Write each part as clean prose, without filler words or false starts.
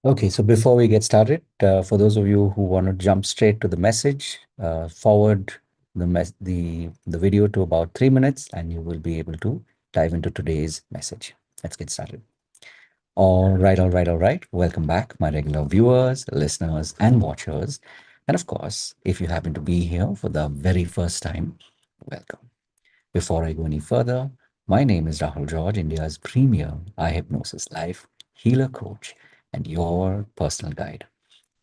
Okay, so before we get started, for those of you who want to jump straight to the message, forward the video to about 3 minutes, and you will be able to dive into today's message. Let's get started. All right, all right, all right. Welcome back, my regular viewers, listeners, and watchers. And of course, if you happen to be here for the very first time, welcome. Before I go any further, my name is Rahul George, India's premier eye hypnosis life healer coach and your personal guide.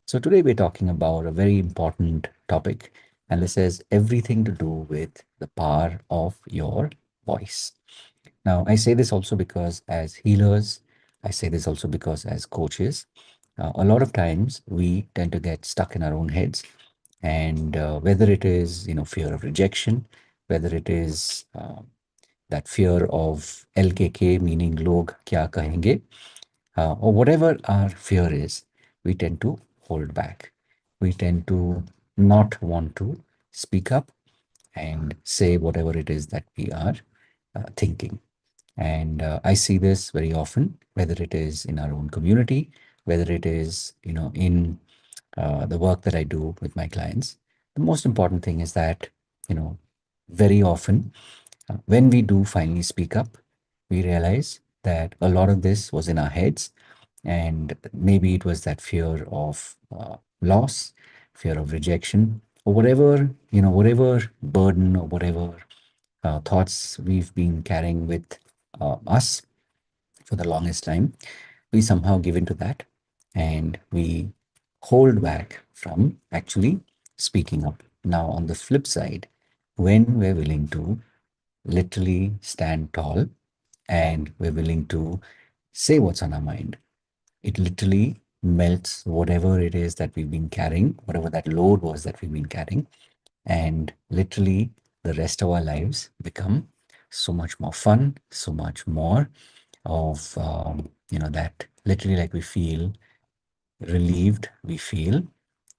So, today we're talking about a very important topic, and this has everything to do with the power of your voice. Now, I say this also because as healers, I say this also because as coaches, a lot of times we tend to get stuck in our own heads, and whether it is fear of rejection, whether it is that fear of LKK, meaning log kya kahenge, or whatever our fear is, we tend to hold back. We tend to not want to speak up and say whatever it is that we are thinking. And I see this very often, whether it is in our own community, whether it is in the work that I do with my clients. The most important thing is that you know very often when we do finally speak up, we realize that a lot of this was in our heads, and maybe it was that fear of loss, fear of rejection, or whatever whatever burden or whatever thoughts we've been carrying with us for the longest time. We somehow give into that, and we hold back from actually speaking up. Now, on the flip side, when we're willing to literally stand tall and we're willing to say what's on our mind, it literally melts whatever it is that we've been carrying, whatever that load was that we've been carrying, and literally the rest of our lives become so much more fun, so much more of that literally, like, we feel relieved, we feel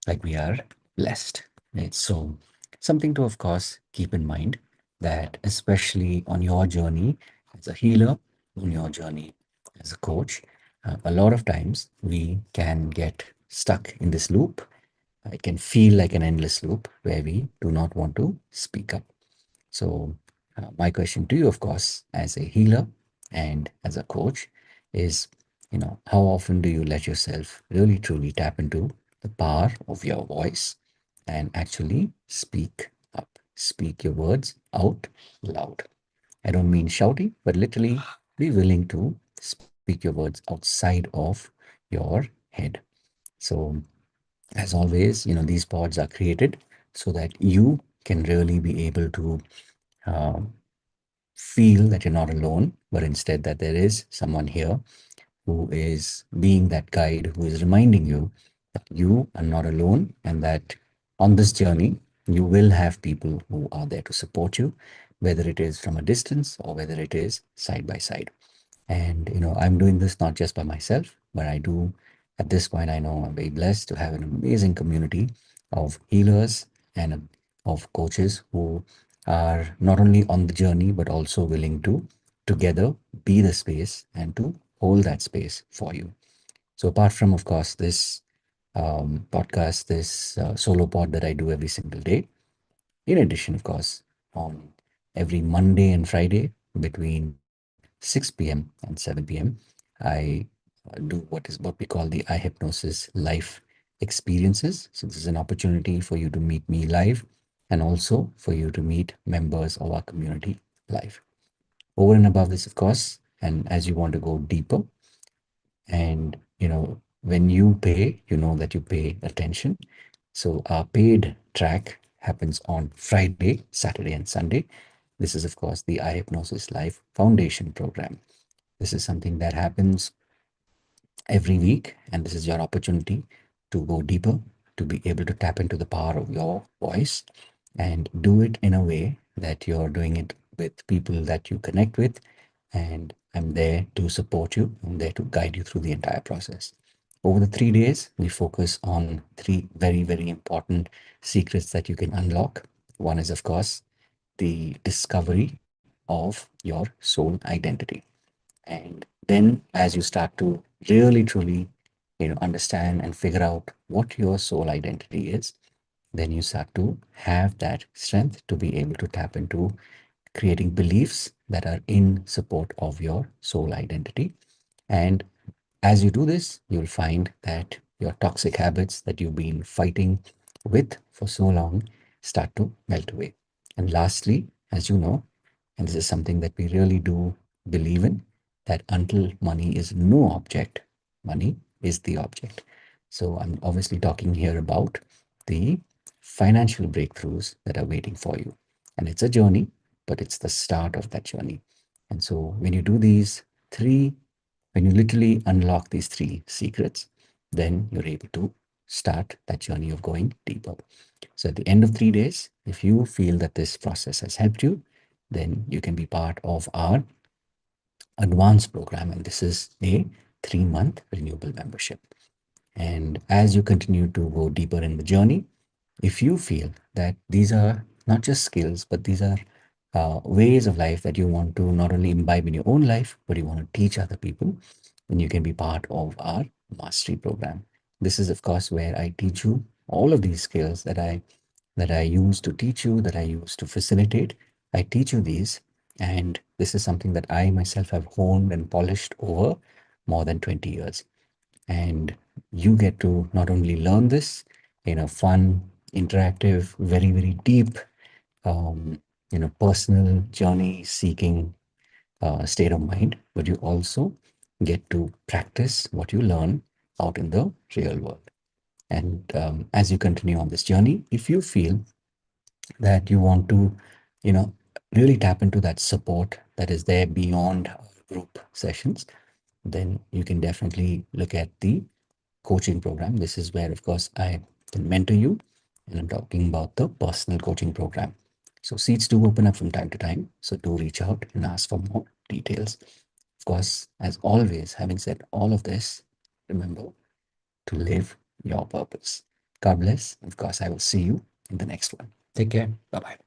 like we are blessed, right? So something to, of course, keep in mind, that especially on your journey as a healer, on your journey as a coach, a lot of times we can get stuck in this loop. It can feel like an endless loop where we do not want to speak up. So, my question to you, of course, as a healer and as a coach, is how often do you let yourself really truly tap into the power of your voice and actually speak up? Speak your words out loud. I don't mean shouting, but literally be willing to speak your words outside of your head. So, as always, these pods are created so that you can really be able to uh, feel that you're not alone, but instead that there is someone here who is being that guide, who is reminding you that you are not alone, and that on this journey, you will have people who are there to support you, whether it is from a distance or whether it is side by side. And I'm doing this not just by myself, but I do, at this point, I know I'm very blessed to have an amazing community of healers and of coaches who are not only on the journey, but also willing to together be the space and to hold that space for you. So, apart from, of course, this podcast, this solo pod that I do every single day, in addition, of course, on every Monday and Friday between 6 p.m. and 7 p.m., I do what we call the eye hypnosis life experiences. So this is an opportunity for you to meet me live, and also for you to meet members of our community live. Over and above this, of course, and as you want to go deeper, and when you pay, you know that you pay attention. So our paid track happens on Friday, Saturday, and Sunday. This is, of course, the eye hypnosis life foundation program. This is something that happens every week, and this is your opportunity to go deeper, to be able to tap into the power of your voice and do it in a way that you're doing it with people that you connect with. And I'm there to support you, I'm there to guide you through the entire process. Over the 3 days, we focus on three very, very important secrets that you can unlock. One is, of course, the discovery of your soul identity. And then, as you start to really truly understand and figure out what your soul identity is, then you start to have that strength to be able to tap into creating beliefs that are in support of your soul identity. And as you do this, you'll find that your toxic habits that you've been fighting with for so long start to melt away. And lastly, as you know, and this is something that we really do believe in, that until money is no object, money is the object. So I'm obviously talking here about the financial breakthroughs that are waiting for you. And it's a journey, but it's the start of that journey. And so when you do these three, when you literally unlock these three secrets, then you're able to start that journey of going deeper. So at the end of 3 days, if you feel that this process has helped you, then you can be part of our advanced program. And this is a 3-month renewable membership. And as you continue to go deeper in the journey, if you feel that these are not just skills, but these are ways of life that you want to not only imbibe in your own life, but you want to teach other people, then you can be part of our mastery program. This is, of course, where I teach you all of these skills that I use to teach you, that I use to facilitate. I teach you these, and this is something that I myself have honed and polished over more than 20 years. And you get to not only learn this in a fun, interactive, very, very deep, um, personal journey seeking state of mind, but you also get to practice what you learn out in the real world. And as you continue on this journey, if you feel that you want to, you know, really tap into that support that is there beyond group sessions, then you can definitely look at the coaching program. This is where, of course, I can mentor you, and I'm talking about the personal coaching program. So seats do open up from time to time. So do reach out and ask for more details. Of course, as always, having said all of this, remember to live your purpose. God bless. Of course, I will see you in the next one. Take care. Bye bye.